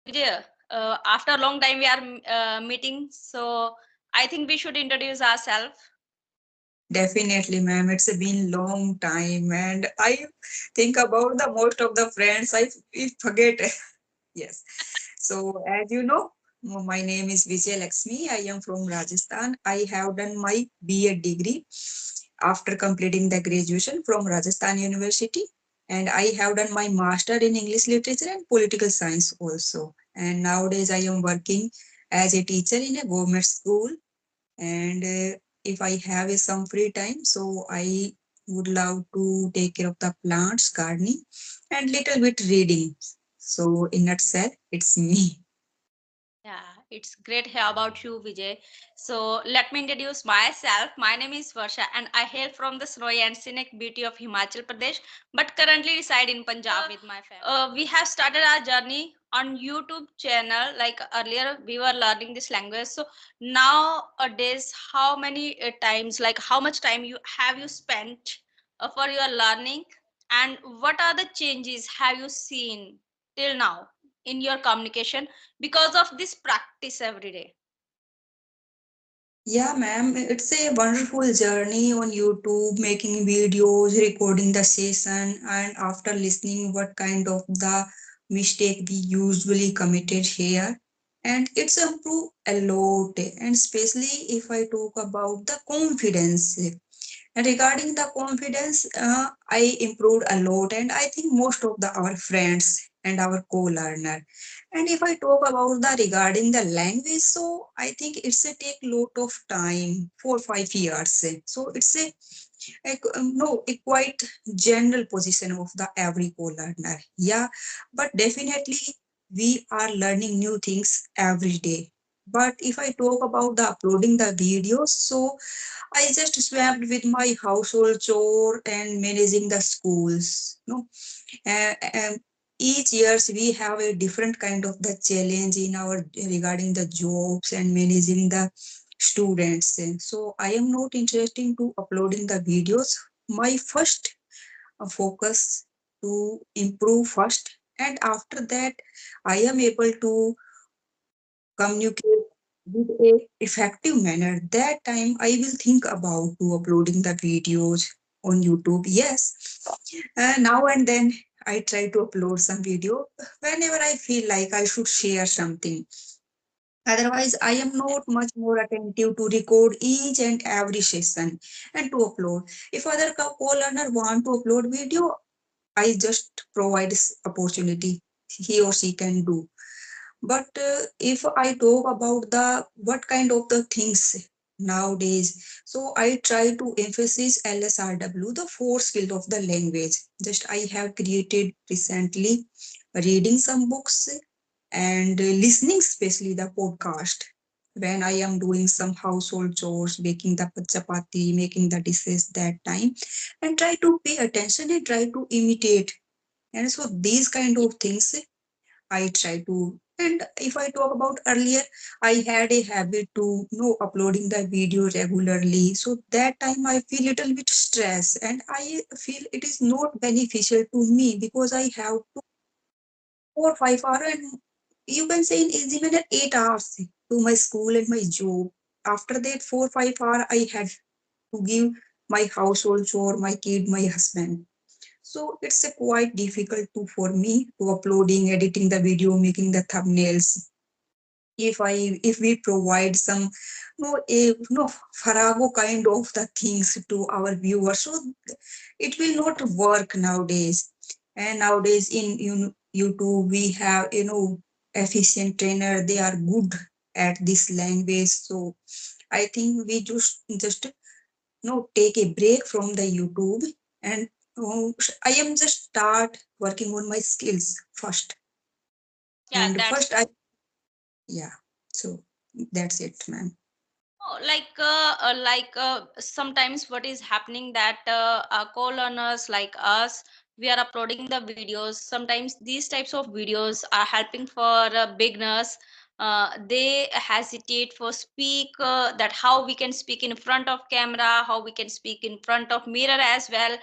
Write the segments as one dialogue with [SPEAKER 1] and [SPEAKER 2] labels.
[SPEAKER 1] Vijay, after a long time we are meeting, so I think we should introduce ourselves.
[SPEAKER 2] Definitely, ma'am. It's been long time, and I think about the most of the friends I forget. Yes. So, as you know, my name is Vijay Lakshmi. I am from Rajasthan. I have done my B.Ed degree after completing the graduation from Rajasthan University, and I have done my master in English literature and political science also. And nowadays, I am working as a teacher in a government school, and if I have some free time, so I would love to take care of the plants, gardening, and little bit reading. So in nutshell, it's me.
[SPEAKER 1] Yeah, it's great to hear about you, Vijay. So let me introduce myself. My name is Varsha, and I hail from the snowy and scenic beauty of Himachal Pradesh, but currently reside in Punjab with my family. We have started our journey on YouTube channel. Like earlier, we were learning this language. So nowadays, how many times, like how much time you spent for your learning, and what are the changes have you seen till now in your communication because of this practice every day?
[SPEAKER 2] Yeah, ma'am, it's a wonderful journey on YouTube, making videos, recording the session, and after listening, what kind of the mistake we usually committed here. And it's improved a lot, and especially if I talk about the confidence. And regarding the confidence, I improved a lot, and I think most of the our friends and our co-learner. And if I talk about the regarding the language, so I think it's a take lot of time, 4 5 years. So it's a quite general position of the every co-learner. Yeah, but definitely we are learning new things every day. But if I talk about the uploading the videos, so I just swapped with my household chore and managing the schools. No, and each years we have a different kind of the challenge in our regarding the jobs and managing the students. So I am not interested to uploading the videos. My first focus to improve first, and after that I am able to communicate with a effective manner. That time I will think about to uploading the videos on YouTube. Yes, now and then I try to upload some video whenever I feel like I should share something. Otherwise, I am not much more attentive to record each and every session and to upload. If other co-learner want to upload video, I just provide this opportunity. He or she can do. But if I talk about the what kind of the things nowadays, so I try to emphasize LSRW, the four skill of the language. Just I have created recently reading some books and listening, especially the podcast. When I am doing some household chores, baking the chapati, making the dishes that time, and try to pay attention and try to imitate. And so these kind of things I try to. And if I talk about earlier, I had a habit to uploading the video regularly. So that time I feel little bit stress and I feel it is not beneficial to me because I have to 4 5 hours and you can say in even at 8 hours to my school and my job. After that 4 5 hours I had to give my household chore, my kid, my husband. So it's a quite difficult to for me to uploading, editing the video, making the thumbnails. If we provide some Farago kind of the things to our viewers, so it will not work nowadays. And nowadays in YouTube we have efficient trainer. They are good at this language. So I think we just take a break from the YouTube and I am just start working on my skills first.
[SPEAKER 1] Yeah,
[SPEAKER 2] And
[SPEAKER 1] that's
[SPEAKER 2] first I yeah. So that's it, ma'am.
[SPEAKER 1] oh, sometimes what is happening that our co-learners like us, we are uploading the videos. Sometimes these types of videos are helping for beginners. They hesitate for speak that how we can speak in front of camera, how we can speak in front of mirror as well.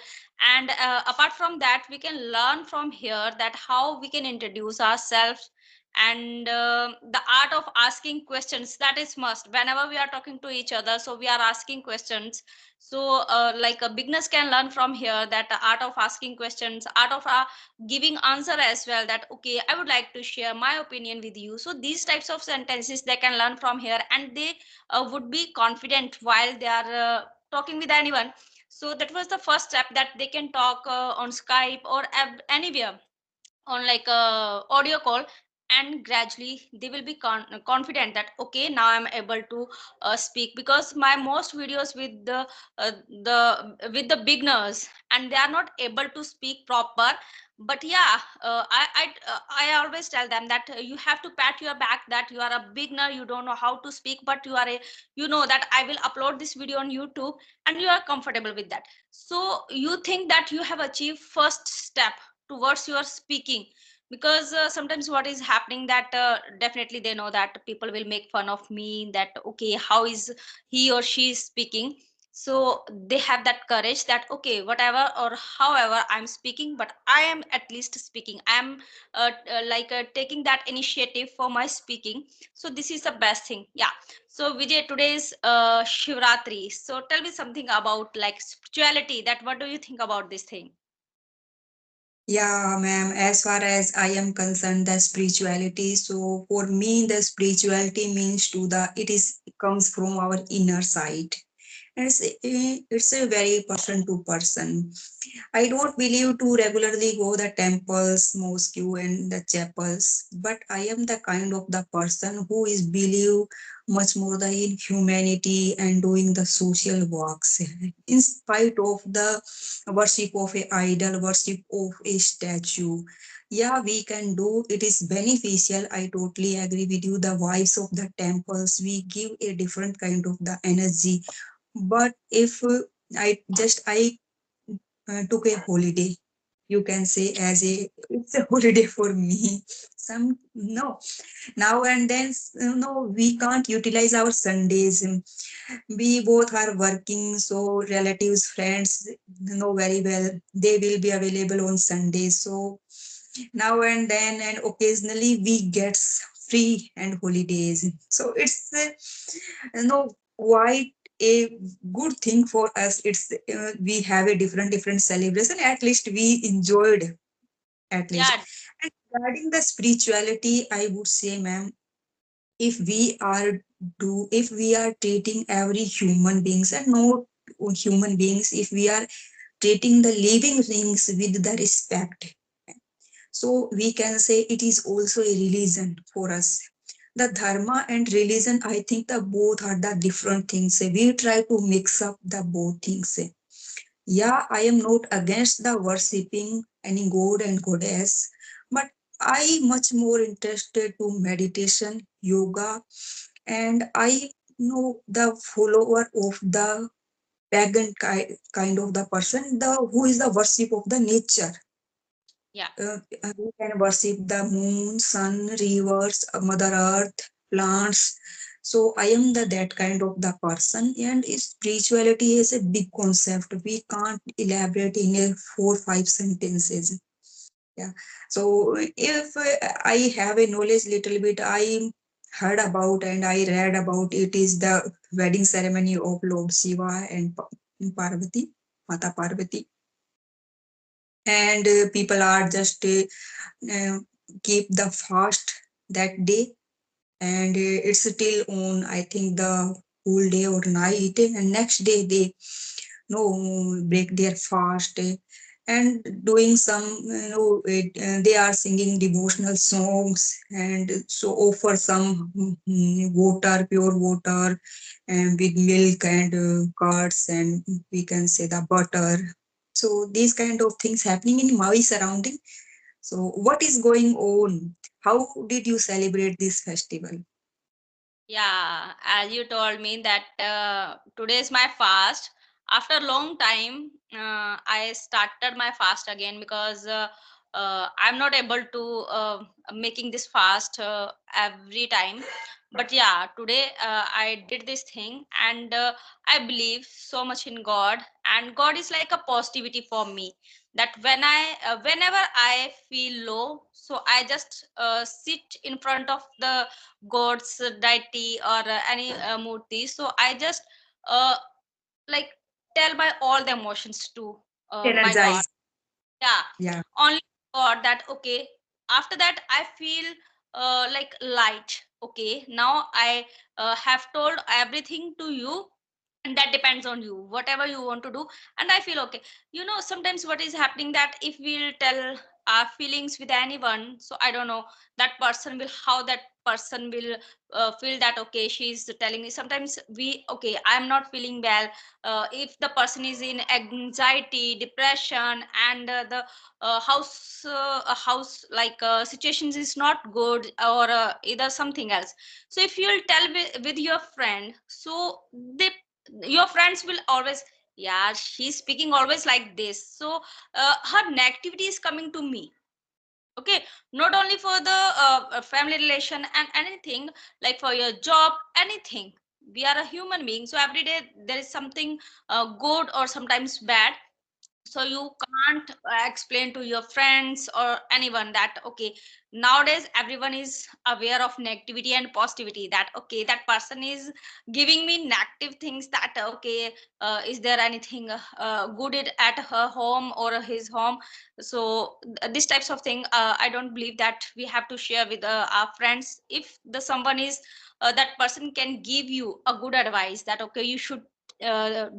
[SPEAKER 1] And apart from that, we can learn from here that how we can introduce ourselves And the art of asking questions, that is must whenever we are talking to each other, so we are asking questions. So like beginners can learn from here, that the art of asking questions, art of giving answer as well, that okay, I would like to share my opinion with you. So these types of sentences they can learn from here, and they would be confident while they are talking with anyone. So that was the first step, that they can talk on Skype or anywhere on like a audio call, and gradually they will be confident that okay, now I'm able to speak. Because my most videos with the beginners, and they are not able to speak proper. But yeah, I always tell them that you have to pat your back, that you are a beginner, you don't know how to speak, but you are a, you know that I will upload this video on YouTube, and you are comfortable with that. So you think that you have achieved first step towards your speaking. Because sometimes what is happening, that definitely they know that people will make fun of me, that okay, how is he or she is speaking. So they have that courage, that okay, whatever or however I'm speaking, but I am at least speaking, I am taking that initiative for my speaking. So this is the best thing. Yeah. So Vijay, today's Shivratri, so tell me something about like spirituality, that what do you think about this thing?
[SPEAKER 2] Yeah, ma'am. As far as I am concerned, the spirituality. So for me, the spirituality means to the it comes from our inner side. And it's a very person to person. I don't believe to regularly go the temples, mosque and the chapels, but I am the kind of the person who is believe much more the in humanity and doing the social works in spite of the worship of a idol, worship of a statue. Yeah, we can do it is beneficial. I totally agree with you. The vibes of the temples, we give a different kind of the energy. But if I took a holiday, you can say as a it's a holiday for me. Some no, now and then no, we can't utilize our Sundays. We both are working, so relatives, friends know very well they will be available on Sundays. So now and then and occasionally we get free and holidays. So it's quite a good thing for us. It's we have a different celebration. At least we enjoyed at least.
[SPEAKER 1] Yeah.
[SPEAKER 2] And regarding the spirituality, I would say, ma'am, if we are if we are treating every human beings and not human beings, if we are treating the living things with the respect, so we can say it is also a religion for us. The dharma and religion, I think the both are the different things. We try to mix up the both things. Yeah, I am not against the worshipping any god and goddess, but I much more interested to meditation, yoga, and I know the follower of the pagan kind of the person, the who is the worship of the nature.
[SPEAKER 1] Yeah.
[SPEAKER 2] We can worship the moon, sun, rivers, Mother Earth, plants. So I am the that kind of the person, and spirituality is a big concept. We can't elaborate in a 4 5 sentences. Yeah. So if I have a knowledge little bit, I heard about and I read about it is the wedding ceremony of Lord Shiva and Parvati, Mata Parvati, and people are just uh, keep the fast that day, and it's still on I think the whole day or night, and next day they no break their fast, and doing some they are singing devotional songs, and so offer some water, pure water, and with milk and curds, and we can say the butter. So these kind of things happening in my surrounding. So, what is going on? How did you celebrate this festival?
[SPEAKER 1] Yeah, as you told me that today is my fast. After a long time, I started my fast again, because I'm not able to making this fast every time. But yeah, today I did this thing, and I believe so much in God, and God is like a positivity for me. that whenever I feel low, so I just sit in front of the god's deity or any murti. So I just uh, like tell my all the emotions to my god.
[SPEAKER 2] Energize.
[SPEAKER 1] Yeah,
[SPEAKER 2] Yeah.
[SPEAKER 1] only god that okay. After that I feel like light. Okay, now I have told everything to you, and that depends on you whatever you want to do. And I feel okay. Sometimes what is happening that if we'll tell our feelings with anyone, so I don't know that person will how that person will feel that okay, she's telling me. Sometimes we okay, I'm not feeling well. If the person is in anxiety, depression, and the house like situations is not good, or either something else. So if you'll tell with your friend, so they your friends will always, yeah, she's speaking always like this, so her negativity is coming to me. Okay, not only for the family relation and anything, like for your job, anything. We are a human being, so every day there is something good or sometimes bad. So you can't explain to your friends or anyone that okay, nowadays everyone is aware of negativity and positivity, that okay, that person is giving me negative things, that okay, is there anything good at her home or his home. So these types of thing, I don't believe that we have to share with our friends. If the someone is that person can give you a good advice that okay, you should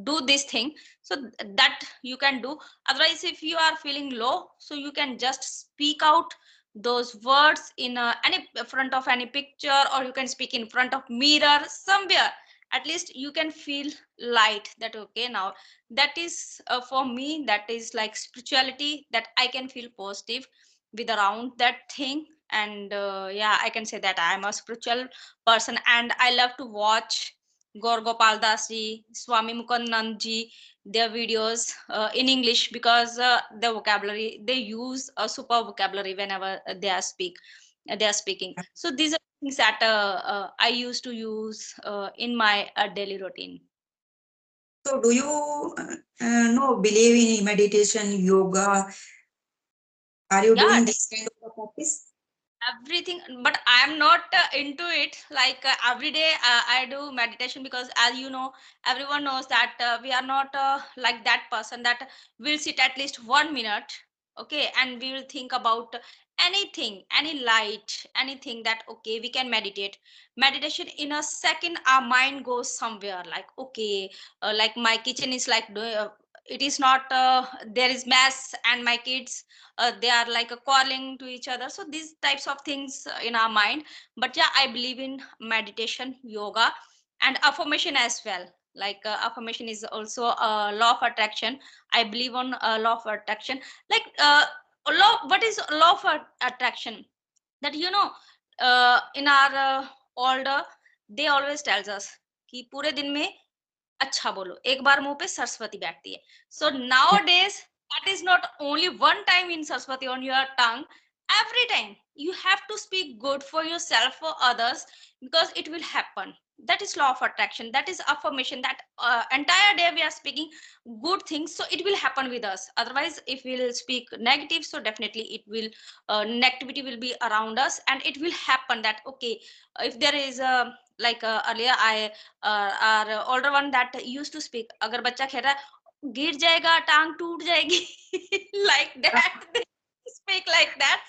[SPEAKER 1] do this thing, so that you can do. Otherwise if you are feeling low, so you can just speak out those words in any front of any picture, or you can speak in front of mirror somewhere. At least you can feel light, that okay, now that is for me, that is like spirituality, that I can feel positive with around that thing. And yeah, I can say that I am a spiritual person, and I love to watch Gaur Gopal Das ji, Swami Mukhanand ji, their videos in English, because the vocabulary they use a super vocabulary whenever they are speaking. So these are things that I used to use in my daily routine.
[SPEAKER 2] So do you no believe in meditation, yoga? Are you
[SPEAKER 1] Yeah,
[SPEAKER 2] doing this kind of a practice?
[SPEAKER 1] everything, but I'm not into it like every day I do meditation, because as you know, everyone knows that we are not like that person that will sit at least 1 minute, okay, and we will think about anything, any light, anything, that okay, we can meditation in a second. Our mind goes somewhere like okay, like my kitchen is like it is not there is mess, and my kids they are like quarreling to each other, so these types of things in our mind. But yeah, I believe in meditation, yoga, and affirmation as well. Like affirmation is also a law of attraction. I believe on law of attraction. Like law what is law of attraction? That in our older, they always tells us कि पूरे दिन में अच्छा बोलो, एक बार मुंह पे सरस्वती बैठती है. So
[SPEAKER 2] Yeah.
[SPEAKER 1] nowadays, that is not only one time in Saraswati on your tongue. Every time you have to speak good for yourself, for others, because it will happen. That is law of attraction. That is affirmation. That entire day we are speaking good things, so it will happen with us. Otherwise, if we will speak negative, so definitely it will negativity will be around us, and it will happen that okay, if there is a like earlier I our older one that used to speak, अगर बच्चा खेल रहा है गिर जाएगा टांग टूट जाएगी like that they speak like that.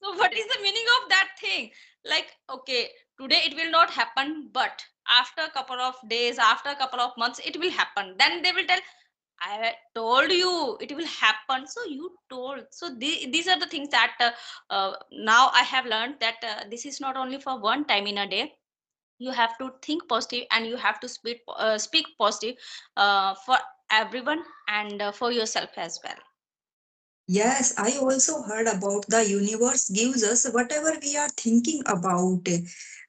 [SPEAKER 1] So what is the meaning of that thing? Like okay, today it will not happen, but after a couple of days, after a couple of months, it will happen. Then they will tell, I told you it will happen. So you told. So these are the things that now I have learned that this is not only for one time in a day. You have to think positive, and you have to speak positive for everyone, and for yourself as well.
[SPEAKER 2] Yes, I also heard about the universe gives us whatever we are thinking about.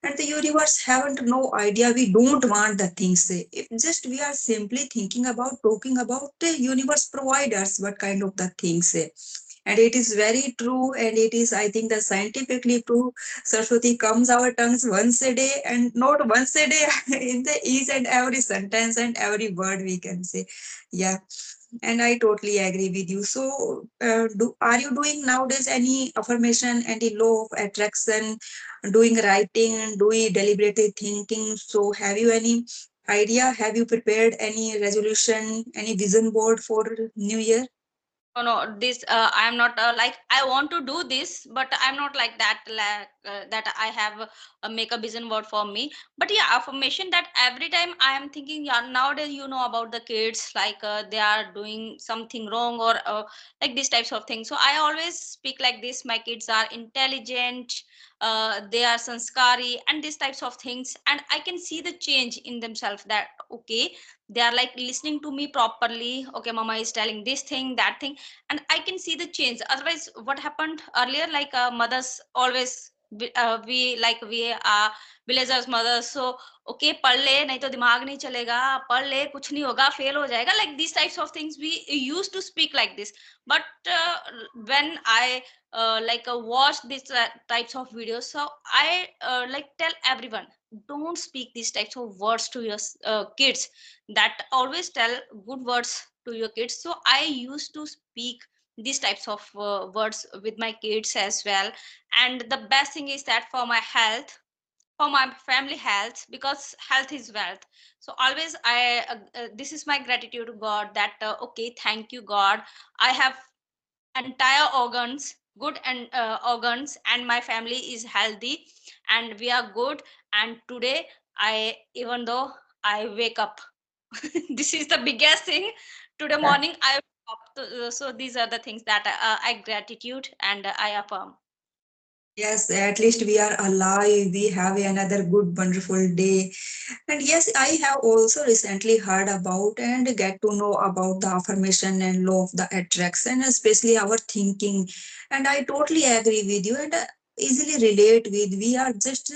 [SPEAKER 2] And the universe haven't no idea we don't want the things. If just we are simply thinking about talking about the universe provide us what kind of the things. And it is very true, and it is, I think, the scientifically true. Saraswati comes our tongues once a day, and not once a day in the each and every sentence and every word we can say. Yeah. And I totally agree with you. So, are you doing nowadays any affirmation, any law of attraction, doing writing, doing deliberative thinking? So, have you any idea? Have you prepared any resolution, any vision board for New Year?
[SPEAKER 1] No, no, this I'm not like I want to do this, but I'm not like that. Like that I have make a vision board for me. But yeah, affirmation that every time I am thinking, yeah, nowadays you know about the kids, like they are doing something wrong or like these types of things. So I always speak like this. My kids are intelligent, they are sanskari, and these types of things, and I can see the change in themselves. That okay, they are like listening to me properly. Okay, mama is telling this thing, that thing, and I can see the change. Otherwise what happened earlier, like mothers always we like we are villagers mothers, so okay पढ़ ले नहीं तो दिमाग नहीं चलेगा, पढ़ ले कुछ नहीं होगा, फेल हो जाएगा, like these types of things we used to speak like this. But when I like watch these types of videos, so I like tell everyone, don't speak these types of words to your kids, that always tell good words to your kids. So I used to speak these types of words with my kids as well. And the best thing is that for my health, for my family health, because health is wealth. So always I this is my gratitude to god, that okay, thank you god, I have entire organs, good and organs, and my family is healthy and we are good. And today I, even though I wake up, this is the biggest thing, today morning I woke up so these are the things that I gratitude and I affirm.
[SPEAKER 2] Yes, at least we are alive. We have another good, wonderful day. And yes, I have also recently heard about and get to know about the affirmation and law of the attraction, especially our thinking. And I totally agree with you and easily relate with. We are just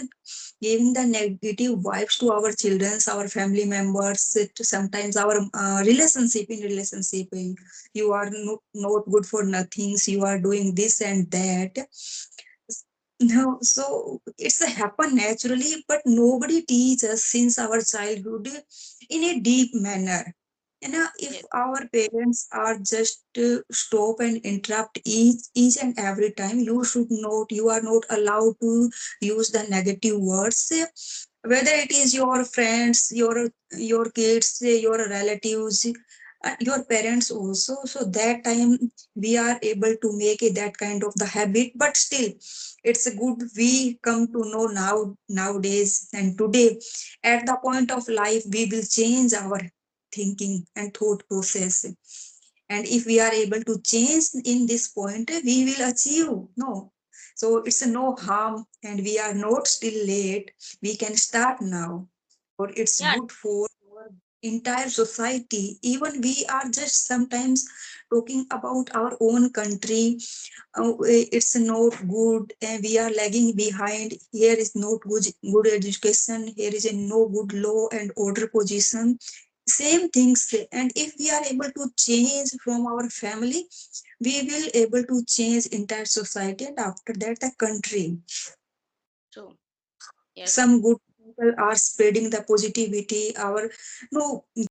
[SPEAKER 2] giving the negative vibes to our children, our family members, sometimes our relationship in relationship. You are not good for nothings. You are doing this and that. No, so it's a happen naturally, but nobody teaches us since our childhood in a deep manner. If
[SPEAKER 1] Yes.
[SPEAKER 2] our parents are just stop and interrupt each and every time, you should note you are not allowed to use the negative words, whether it is your friends, your kids, your relatives, your parents also. So that time we are able to make it that kind of the habit, but still it's a good we come to know nowadays and today at the point of life we will change our thinking and thought process. And if we are able to change in this point, we will achieve. No, so it's no harm and we are not still late. We can start now, or it's
[SPEAKER 1] Yeah.
[SPEAKER 2] good for our entire society. Even we are just sometimes talking about our own country. It's not good and we are lagging behind. Here is not good education, here is a no good law and order position, same things. And if we are able to change from our family, we will able to change entire society and after that the country.
[SPEAKER 1] True. Yes.
[SPEAKER 2] Some good people are spreading the positivity. Our no